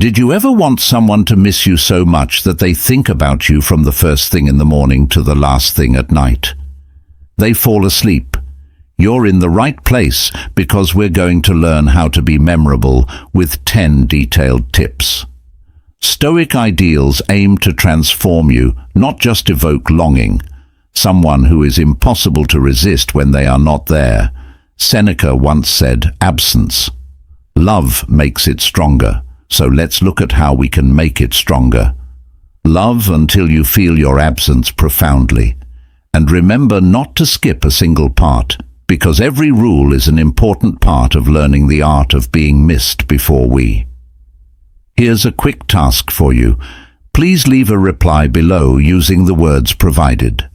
Did you ever want someone to miss you so much that they think about you from the first thing in the morning to the last thing at night? They fall asleep. You're in the right place because we're going to learn how to be memorable with 10 detailed tips. Stoic ideals aim to transform you, not just evoke longing, someone who is impossible to resist when they are not there. Seneca once said, "Absence. Love makes it stronger." So let's look at how we can make it stronger. Love until you feel your absence profoundly. And remember not to skip a single part, because every rule is an important part of learning the art of being missed before we. Here's a quick task for you. Please leave a reply below using the words provided.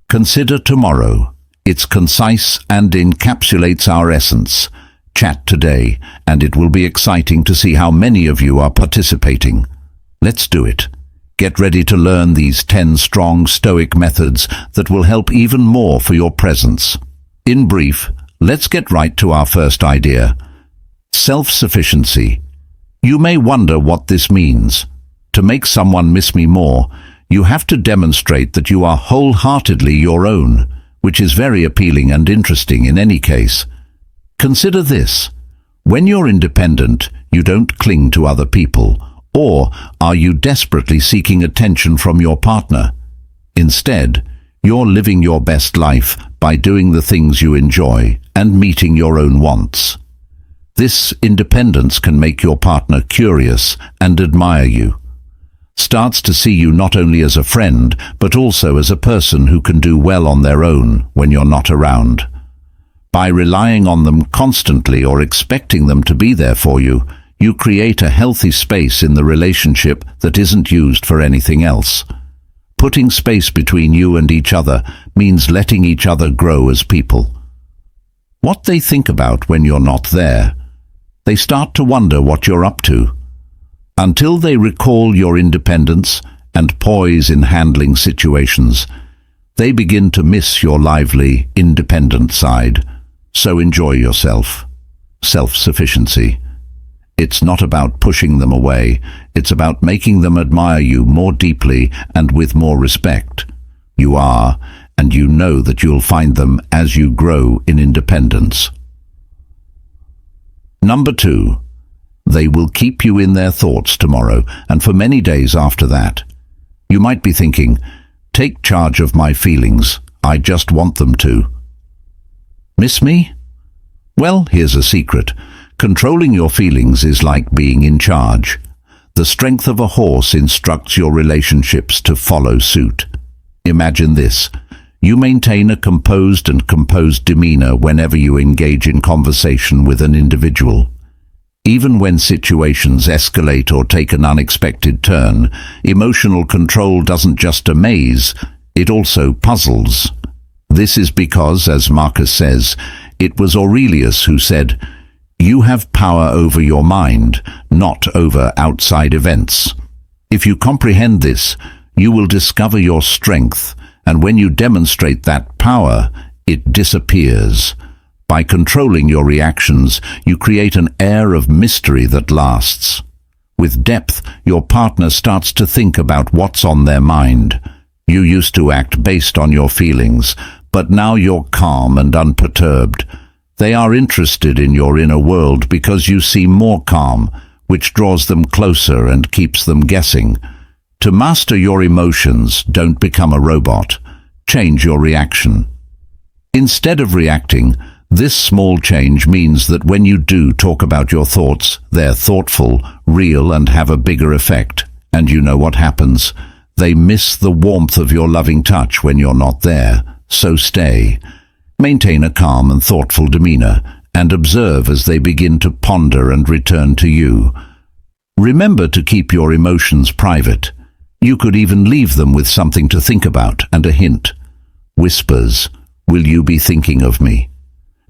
Consider tomorrow. It's concise and encapsulates our essence. Chat today, and it will be exciting to see how many of you are participating. Let's do it. Get ready to learn these 10 strong Stoic methods that will help even more for your presence. In brief, let's get right to our first idea. Self-sufficiency. You may wonder what this means. To make someone miss me more, you have to demonstrate that you are wholeheartedly your own, which is very appealing and interesting in any case. Consider this. When you're independent, you don't cling to other people, or are you desperately seeking attention from your partner? Instead, you're living your best life by doing the things you enjoy and meeting your own wants. This independence can make your partner curious and admire you. Starts to see you not only as a friend, but also as a person who can do well on their own when you're not around. By relying on them constantly or expecting them to be there for you, you create a healthy space in the relationship that isn't used for anything else. Putting space between you and each other means letting each other grow as people. What they think about when you're not there, they start to wonder what you're up to. Until they recall your independence and poise in handling situations, they begin to miss your lively, independent side. So enjoy yourself. Self-sufficiency. It's not about pushing them away. It's about making them admire you more deeply and with more respect. You are, and you know that you'll find them as you grow in independence. Number 2. They will keep you in their thoughts tomorrow and for many days after that. You might be thinking, take charge of my feelings. I just want them to. Miss me? Well, here's a secret. Controlling your feelings is like being in charge. The strength of a horse instructs your relationships to follow suit. Imagine this. You maintain a composed demeanor whenever you engage in conversation with an individual. Even when situations escalate or take an unexpected turn, emotional control doesn't just amaze, it also puzzles. This is because, as Marcus says, it was Aurelius who said, "You have power over your mind, not over outside events." If you comprehend this, you will discover your strength, and when you demonstrate that power, it disappears. By controlling your reactions, you create an air of mystery that lasts. With depth, your partner starts to think about what's on their mind. You used to act based on your feelings, but now you're calm and unperturbed. They are interested in your inner world because you seem more calm, which draws them closer and keeps them guessing. To master your emotions, don't become a robot. Change your reaction. Instead of reacting, this small change means that when you do talk about your thoughts, they're thoughtful, real, and have a bigger effect. And you know what happens? They miss the warmth of your loving touch when you're not there. So stay. Maintain a calm and thoughtful demeanor, and observe as they begin to ponder and return to you. Remember to keep your emotions private. You could even leave them with something to think about and a hint. Whispers, "Will you be thinking of me?"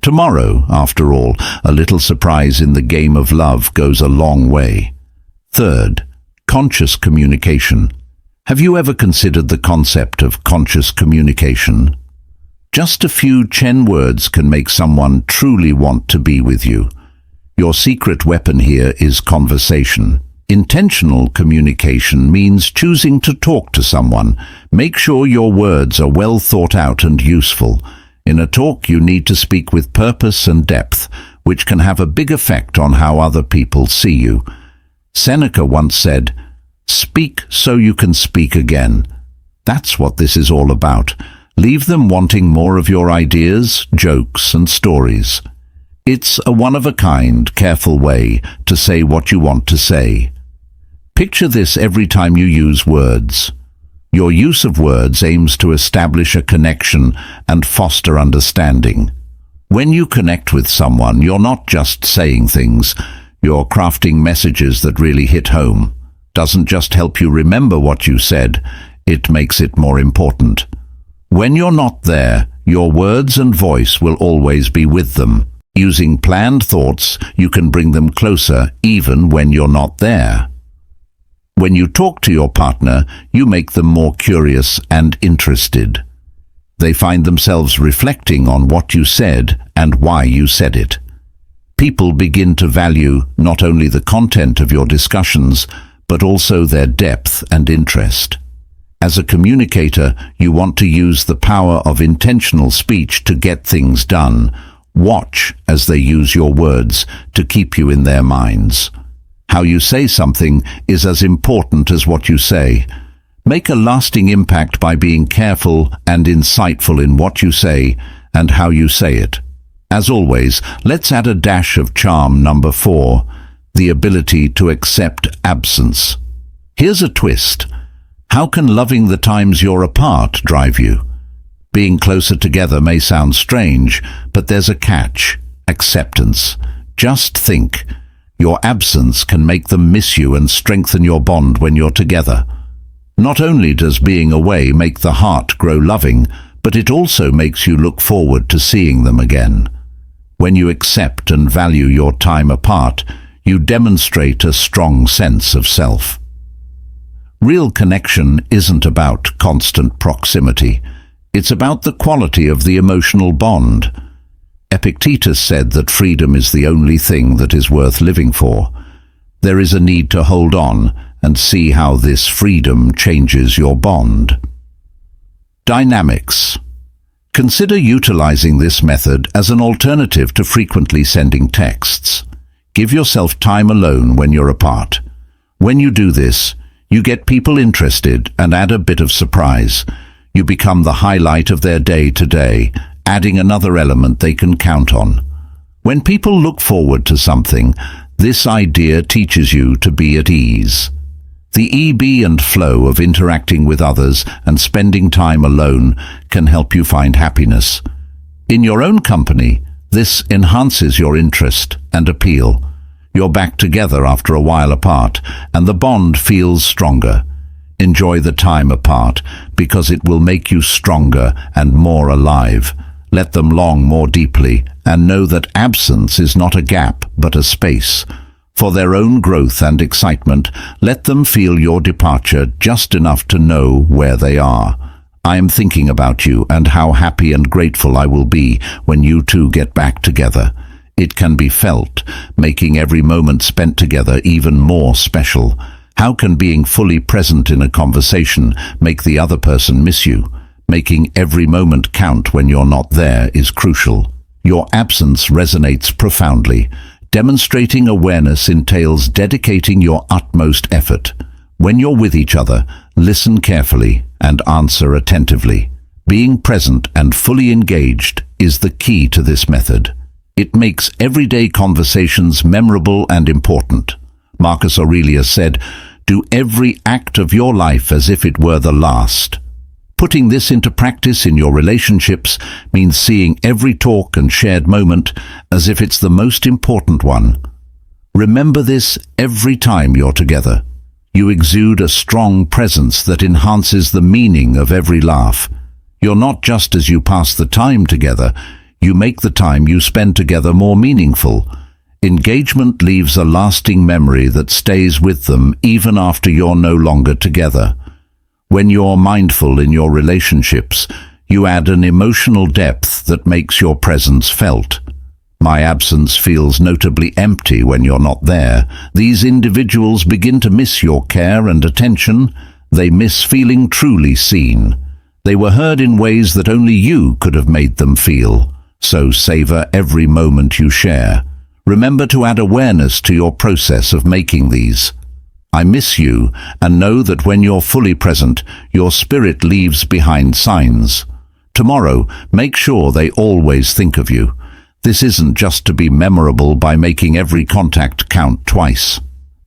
Tomorrow, after all, a little surprise in the game of love goes a long way. Third, conscious communication. Have you ever considered the concept of conscious communication? Just a few 10 words can make someone truly want to be with you. Your secret weapon here is conversation. Intentional communication means choosing to talk to someone. Make sure your words are well thought out and useful. In a talk, you need to speak with purpose and depth, which can have a big effect on how other people see you. Seneca once said, "Speak so you can speak again." That's what this is all about. Leave them wanting more of your ideas, jokes, and stories. It's a one-of-a-kind, careful way to say what you want to say. Picture this every time you use words. Your use of words aims to establish a connection and foster understanding. When you connect with someone, you're not just saying things, you're crafting messages that really hit home. Doesn't just help you remember what you said, it makes it more important. When you're not there, your words and voice will always be with them. Using planned thoughts, you can bring them closer even when you're not there. When you talk to your partner, you make them more curious and interested. They find themselves reflecting on what you said and why you said it. People begin to value not only the content of your discussions, but also their depth and interest. As a communicator, you want to use the power of intentional speech to get things done. Watch as they use your words to keep you in their minds. How you say something is as important as what you say. Make a lasting impact by being careful and insightful in what you say and how you say it. As always, let's add a dash of charm. Number 4, the ability to accept absence. Here's a twist. How can loving the times you're apart drive you? Being closer together may sound strange, but there's a catch: acceptance. Just think. Your absence can make them miss you and strengthen your bond when you're together. Not only does being away make the heart grow loving, but it also makes you look forward to seeing them again. When you accept and value your time apart, you demonstrate a strong sense of self. Real connection isn't about constant proximity. It's about the quality of the emotional bond. Epictetus said that freedom is the only thing that is worth living for. There is a need to hold on and see how this freedom changes your bond. Dynamics. Consider utilizing this method as an alternative to frequently sending texts. Give yourself time alone when you're apart. When you do this, you get people interested and add a bit of surprise. You become the highlight of their day to day, adding another element they can count on. When people look forward to something, this idea teaches you to be at ease. The ebb and flow of interacting with others and spending time alone can help you find happiness. In your own company, this enhances your interest and appeal. You're back together after a while apart, and the bond feels stronger. Enjoy the time apart, because it will make you stronger and more alive. Let them long more deeply, and know that absence is not a gap, but a space. For their own growth and excitement, let them feel your departure just enough to know where they are. I am thinking about you and how happy and grateful I will be when you two get back together. It can be felt, making every moment spent together even more special. How can being fully present in a conversation make the other person miss you? Making every moment count when you're not there is crucial. Your absence resonates profoundly. Demonstrating awareness entails dedicating your utmost effort. When you're with each other, listen carefully and answer attentively. Being present and fully engaged is the key to this method. It makes everyday conversations memorable and important. Marcus Aurelius said, "Do every act of your life as if it were the last." Putting this into practice in your relationships means seeing every talk and shared moment as if it's the most important one. Remember this every time you're together. You exude a strong presence that enhances the meaning of every laugh. You're not just as you pass the time together, you make the time you spend together more meaningful. Engagement leaves a lasting memory that stays with them even after you're no longer together. When you're mindful in your relationships, you add an emotional depth that makes your presence felt. My absence feels notably empty when you're not there. These individuals begin to miss your care and attention. They miss feeling truly seen. They were heard in ways that only you could have made them feel. So savor every moment you share. Remember to add awareness to your process of making these. I miss you, and know that when you're fully present, your spirit leaves behind signs. Tomorrow, make sure they always think of you. This isn't just to be memorable by making every contact count twice.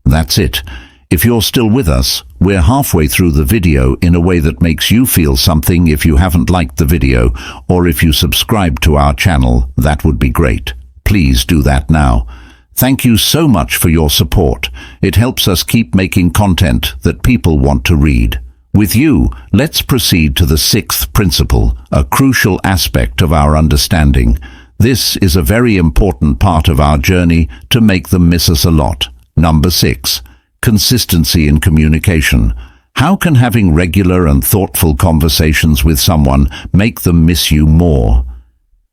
That's it. If you're still with us, we're halfway through the video in a way that makes you feel something. If you haven't liked the video, or if you subscribe to our channel, that would be great. Please do that now. Thank you so much for your support. It helps us keep making content that people want to read. With you, let's proceed to the sixth principle, a crucial aspect of our understanding. This is a very important part of our journey to make them miss us a lot. Number 6. Consistency in communication. How can having regular and thoughtful conversations with someone make them miss you more?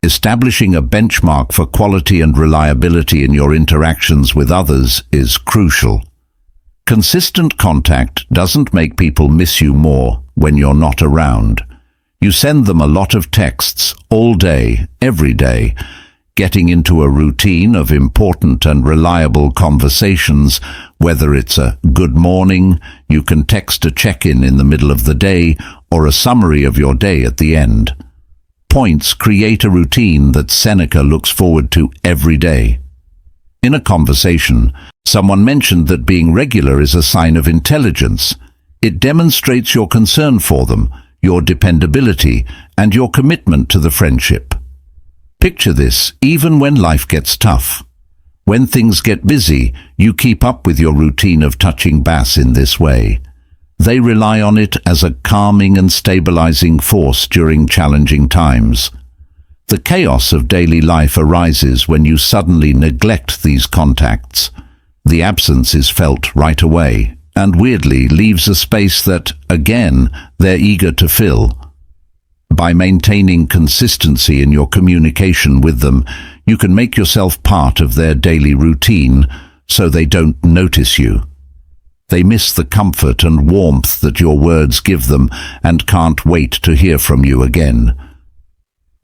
Establishing a benchmark for quality and reliability in your interactions with others is crucial. Consistent contact doesn't make people miss you more when you're not around. You send them a lot of texts all day, every day. Getting into a routine of important and reliable conversations, whether it's a good morning, you can text a check-in in the middle of the day, or a summary of your day at the end. Points create a routine that Seneca looks forward to every day. In a conversation, someone mentioned that being regular is a sign of intelligence. It demonstrates your concern for them, your dependability, and your commitment to the friendship. Picture this even when life gets tough. When things get busy, you keep up with your routine of touching base in this way. They rely on it as a calming and stabilizing force during challenging times. The chaos of daily life arises when you suddenly neglect these contacts. The absence is felt right away, and weirdly leaves a space that, again, they're eager to fill. By maintaining consistency in your communication with them, you can make yourself part of their daily routine so they don't notice you. They miss the comfort and warmth that your words give them and can't wait to hear from you again.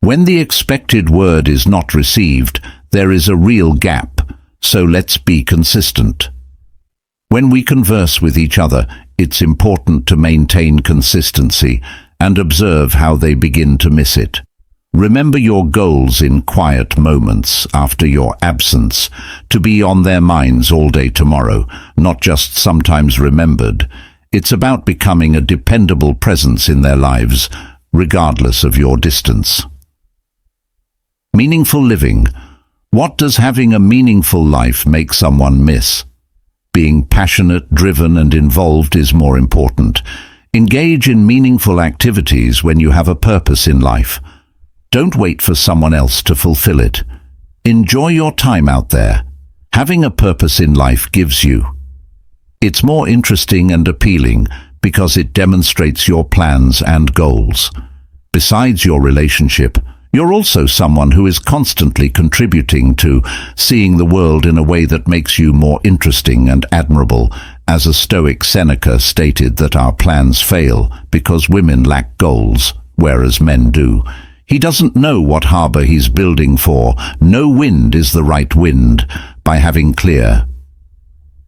When the expected word is not received, there is a real gap, so let's be consistent. When we converse with each other, it's important to maintain consistency and observe how they begin to miss it. Remember your goals in quiet moments after your absence, to be on their minds all day tomorrow, not just sometimes remembered. It's about becoming a dependable presence in their lives, regardless of your distance. Meaningful living. What does having a meaningful life make someone miss? Being passionate, driven, and involved is more important. Engage in meaningful activities when you have a purpose in life. Don't wait for someone else to fulfill it. Enjoy your time out there. Having a purpose in life gives you. It's more interesting and appealing because it demonstrates your plans and goals. Besides your relationship, you're also someone who is constantly contributing to seeing the world in a way that makes you more interesting and admirable. As a Stoic, Seneca stated that our plans fail because women lack goals, whereas men do. He doesn't know what harbor he's building for. No wind is the right wind. By having clear.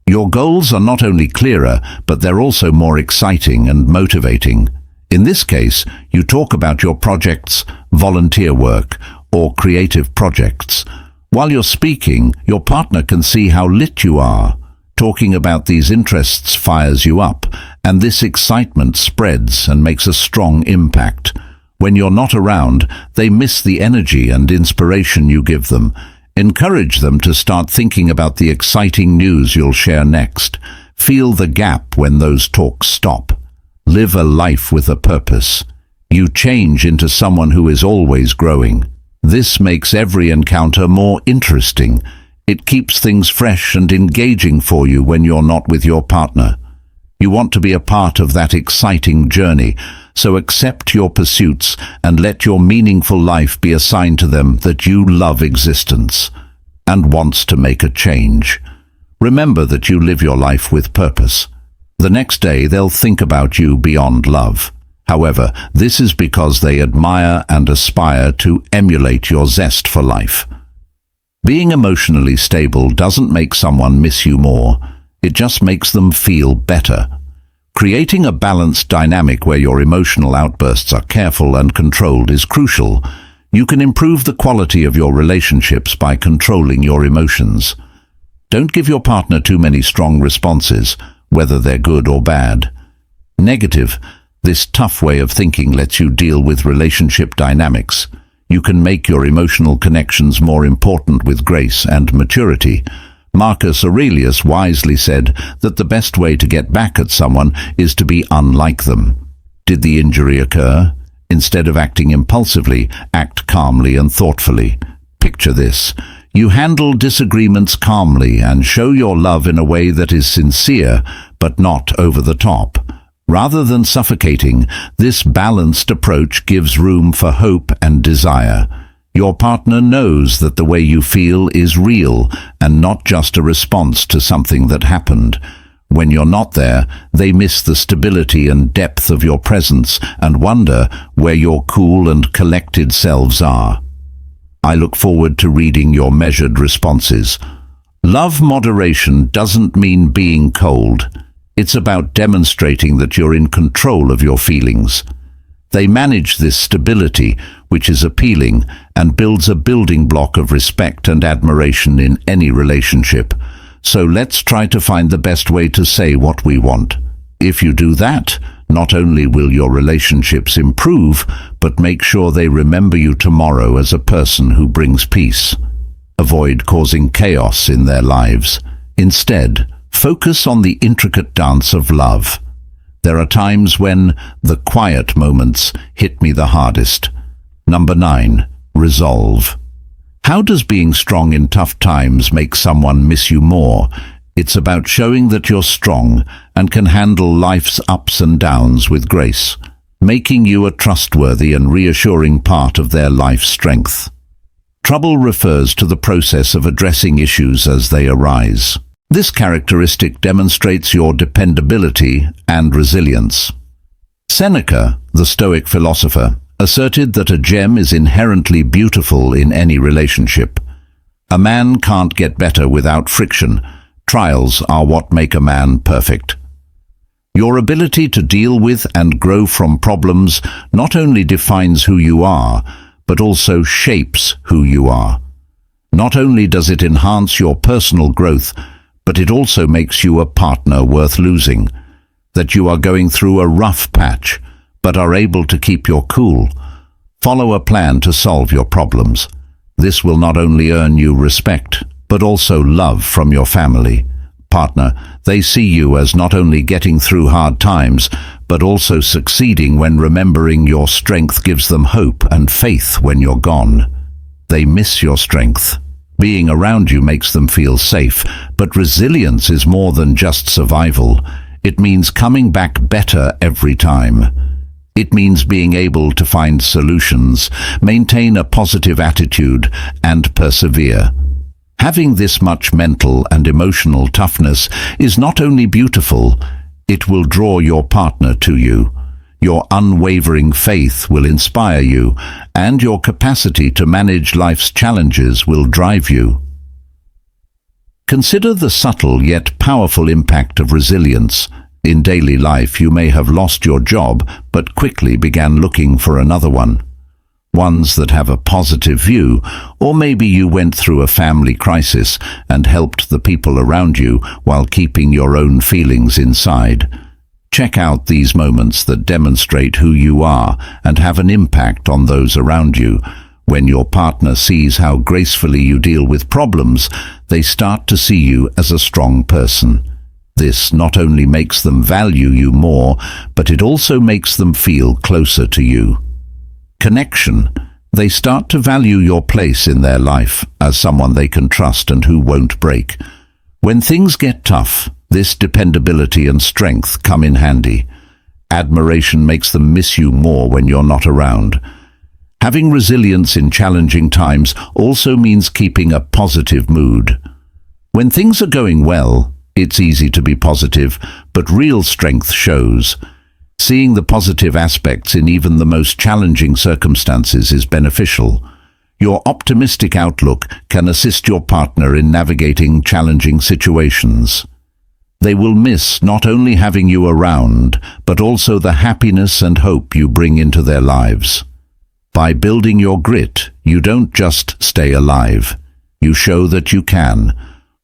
Your goals are not only clearer, but they're also more exciting and motivating. In this case, you talk about your projects, volunteer work, or creative projects. While you're speaking, your partner can see how lit you are. Talking about these interests fires you up, and this excitement spreads and makes a strong impact. When you're not around, they miss the energy and inspiration you give them. Encourage them to start thinking about the exciting news you'll share next. Feel the gap when those talks stop. Live a life with a purpose. You change into someone who is always growing. This makes every encounter more interesting. It keeps things fresh and engaging for you when you're not with your partner. You want to be a part of that exciting journey, So accept your pursuits and let your meaningful life be a sign to them that you love existence and wants to make a change. Remember that you live your life with purpose. The next day they'll think about you beyond love. However, this is because they admire and aspire to emulate your zest for life. Being emotionally stable doesn't make someone miss you more. It just makes them feel better. Creating a balanced dynamic where your emotional outbursts are careful and controlled is crucial. You can improve the quality of your relationships by controlling your emotions. Don't give your partner too many strong responses, whether they're good or bad. Negative. This tough way of thinking lets you deal with relationship dynamics. You can make your emotional connections more important with grace and maturity. Marcus Aurelius wisely said that the best way to get back at someone is to be unlike them. Did the injury occur? Instead of acting impulsively, act calmly and thoughtfully. Picture this. You handle disagreements calmly and show your love in a way that is sincere, but not over the top. Rather than suffocating, this balanced approach gives room for hope and desire. Your partner knows that the way you feel is real and not just a response to something that happened. When you're not there, they miss the stability and depth of your presence and wonder where your cool and collected selves are. I look forward to reading your measured responses. Love moderation doesn't mean being cold. It's about demonstrating that you're in control of your feelings. They manage this stability, which is appealing, and builds a building block of respect and admiration in any relationship. So let's try to find the best way to say what we want. If you do that, not only will your relationships improve, but make sure they remember you tomorrow as a person who brings peace. Avoid causing chaos in their lives. Instead, focus on the intricate dance of love. There are times when the quiet moments hit me the hardest. Number 9. Resolve. How does being strong in tough times make someone miss you more? It's about showing that you're strong and can handle life's ups and downs with grace, making you a trustworthy and reassuring part of their life strength. Trouble refers to the process of addressing issues as they arise. This characteristic demonstrates your dependability and resilience. Seneca, the Stoic philosopher, asserted that a gem is inherently beautiful in any relationship. A man can't get better without friction. Trials are what make a man perfect. Your ability to deal with and grow from problems not only defines who you are, but also shapes who you are. Not only does it enhance your personal growth, but it also makes you a partner worth losing. That you are going through a rough patch, but are able to keep your cool. Follow a plan to solve your problems. This will not only earn you respect, but also love from your family. Partner, they see you as not only getting through hard times, but also succeeding when remembering your strength gives them hope and faith when you're gone. They miss your strength. Being around you makes them feel safe, but resilience is more than just survival. It means coming back better every time. It means being able to find solutions, maintain a positive attitude, and persevere. Having this much mental and emotional toughness is not only beautiful, it will draw your partner to you. Your unwavering faith will inspire you, and your capacity to manage life's challenges will drive you. Consider the subtle yet powerful impact of resilience. In daily life, you may have lost your job, but quickly began looking for another one. Ones that have a positive view, or maybe you went through a family crisis and helped the people around you while keeping your own feelings inside. Check out these moments that demonstrate who you are and have an impact on those around you. When your partner sees how gracefully you deal with problems, they start to see you as a strong person. This not only makes them value you more, but it also makes them feel closer to you. Connection. They start to value your place in their life as someone they can trust and who won't break. When things get tough, this dependability and strength come in handy. admiration makes them miss you more when you're not around. Having resilience in challenging times also means keeping a positive mood. When things are going well, it's easy to be positive, but real strength shows. Seeing the positive aspects in even the most challenging circumstances is beneficial. Your optimistic outlook can assist your partner in navigating challenging situations. They will miss not only having you around, but also the happiness and hope you bring into their lives. By building your grit, you don't just stay alive. You show that you can.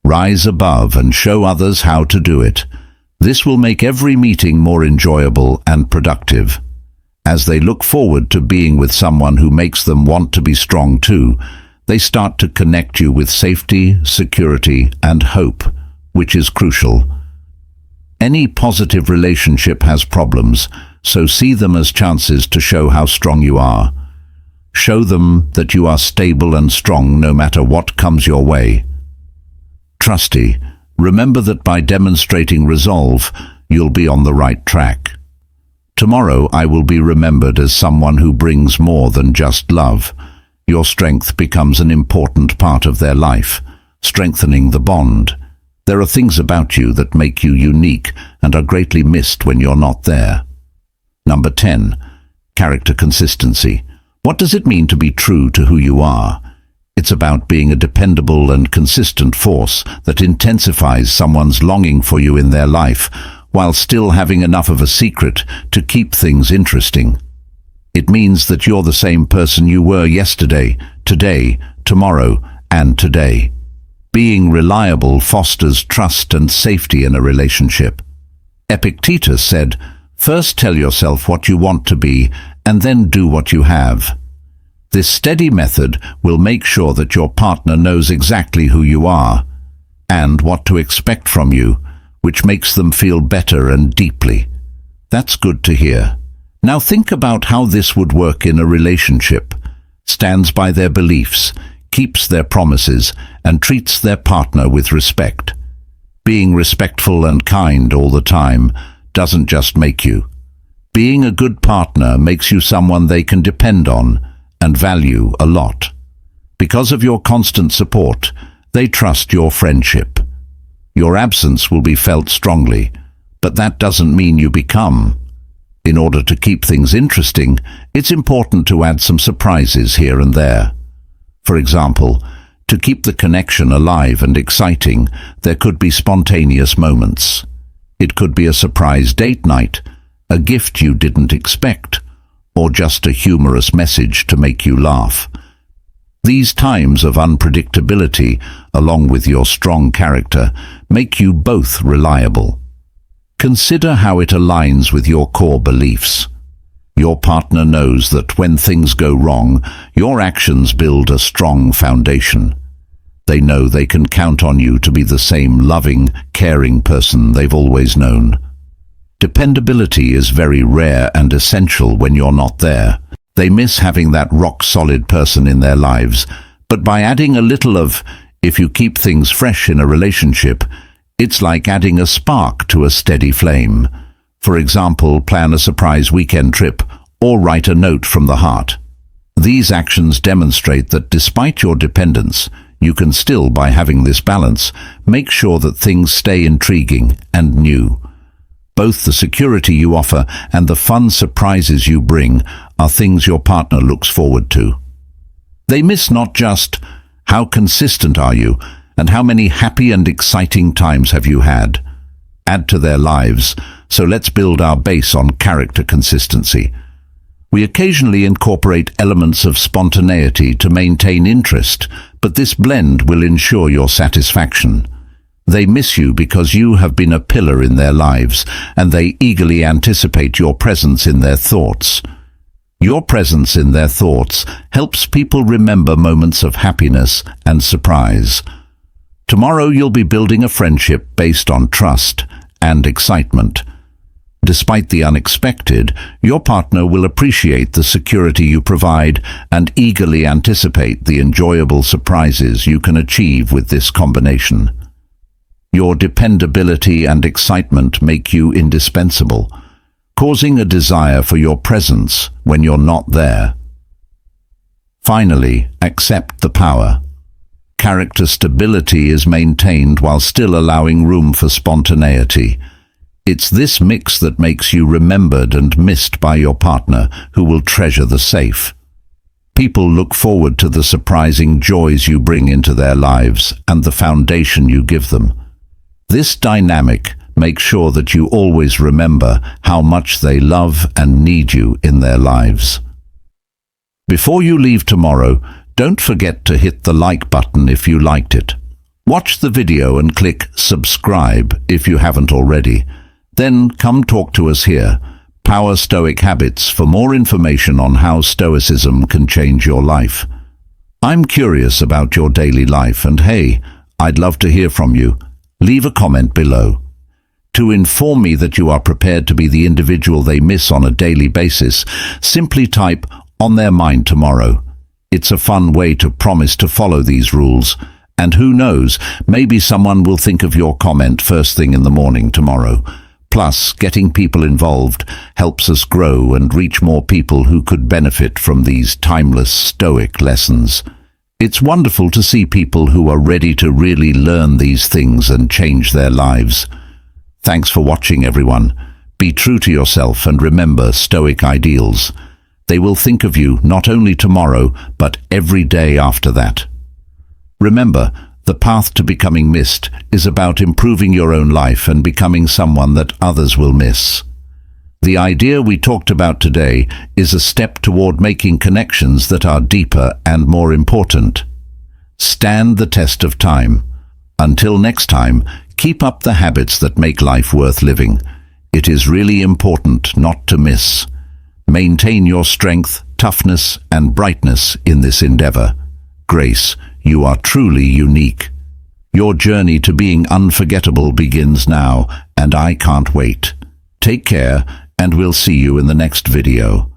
Rise above and show others how to do it. This will make every meeting more enjoyable and productive. As they look forward to being with someone who makes them want to be strong too, they start to connect you with safety, security, and hope, which is crucial. Any positive relationship has problems, so see them as chances to show how strong you are. Show them that you are stable and strong no matter what comes your way. Trusty, remember that by demonstrating resolve, you'll be on the right track. Tomorrow I will be remembered as someone who brings more than just love. Your strength becomes an important part of their life, strengthening the bond. There are things about you that make you unique and are greatly missed when you're not there. Number 10. Character consistency. What does it mean to be true to who you are? It's about being a dependable and consistent force that intensifies someone's longing for you in their life, while still having enough of a secret to keep things interesting. It means that you're the same person you were yesterday, today, tomorrow, and today. Being reliable fosters trust and safety in a relationship. Epictetus said, "First tell yourself what you want to be, and then do what you have." This steady method will make sure that your partner knows exactly who you are and what to expect from you, which makes them feel better and deeply. That's good to hear. Now think about how this would work in a relationship. Stands by their beliefs, keeps their promises, and treats their partner with respect. Being respectful and kind all the time doesn't just make you. Being a good partner makes you someone they can depend on and value a lot. Because of your constant support, they trust your friendship. Your absence will be felt strongly, but that doesn't mean you become. In order to keep things interesting, it's important to add some surprises here and there. For example, to keep the connection alive and exciting, there could be spontaneous moments. It could be a surprise date night, a gift you didn't expect, or just a humorous message to make you laugh. These times of unpredictability, along with your strong character, make you both reliable. Consider how it aligns with your core beliefs. Your partner knows that when things go wrong, your actions build a strong foundation. They know they can count on you to be the same loving, caring person they've always known. Dependability is very rare and essential when you're not there. They miss having that rock-solid person in their lives, but by adding a little of, if you keep things fresh in a relationship, it's like adding a spark to a steady flame. For example, plan a surprise weekend trip or write a note from the heart. These actions demonstrate that despite your dependence, you can still, by having this balance, make sure that things stay intriguing and new. Both the security you offer and the fun surprises you bring are things your partner looks forward to. They miss not just how consistent are you and how many happy and exciting times have you had. Add to their lives, so let's build our base on character consistency. We occasionally incorporate elements of spontaneity to maintain interest, but this blend will ensure your satisfaction. They miss you because you have been a pillar in their lives, and they eagerly anticipate your presence in their thoughts. Your presence in their thoughts helps people remember moments of happiness and surprise. Tomorrow you'll be building a friendship based on trust and excitement. Despite the unexpected, your partner will appreciate the security you provide and eagerly anticipate the enjoyable surprises you can achieve with this combination. Your dependability and excitement make you indispensable. causing a desire for your presence when you're not there. Finally, accept the power. Character stability is maintained while still allowing room for spontaneity. It's this mix that makes you remembered and missed by your partner, who will treasure the safe. People look forward to the surprising joys you bring into their lives and the foundation you give them. This dynamic makes sure that you always remember how much they love and need you in their lives. Before you leave tomorrow, don't forget to hit the like button if you liked it. Watch the video and click subscribe if you haven't already. Then come talk to us here, Power Stoic Habits, for more information on how Stoicism can change your life. I'm curious about your daily life, and hey, I'd love to hear from you. Leave a comment below. To inform me that you are prepared to be the individual they miss on a daily basis, simply type "on their mind tomorrow." It's a fun way to promise to follow these rules, and who knows, maybe someone will think of your comment first thing in the morning tomorrow. Plus, getting people involved helps us grow and reach more people who could benefit from these timeless Stoic lessons. It's wonderful to see people who are ready to really learn these things and change their lives. Thanks for watching, everyone. Be true to yourself and remember Stoic ideals. They will think of you not only tomorrow, but every day after that. Remember, the path to becoming missed is about improving your own life and becoming someone that others will miss. The idea we talked about today is a step toward making connections that are deeper and more important. Stand the test of time. Until next time, keep up the habits that make life worth living. It is really important not to miss. Maintain your strength, toughness, and brightness in this endeavor. Grace, you are truly unique. Your journey to being unforgettable begins now, and I can't wait. Take care, and we'll see you in the next video.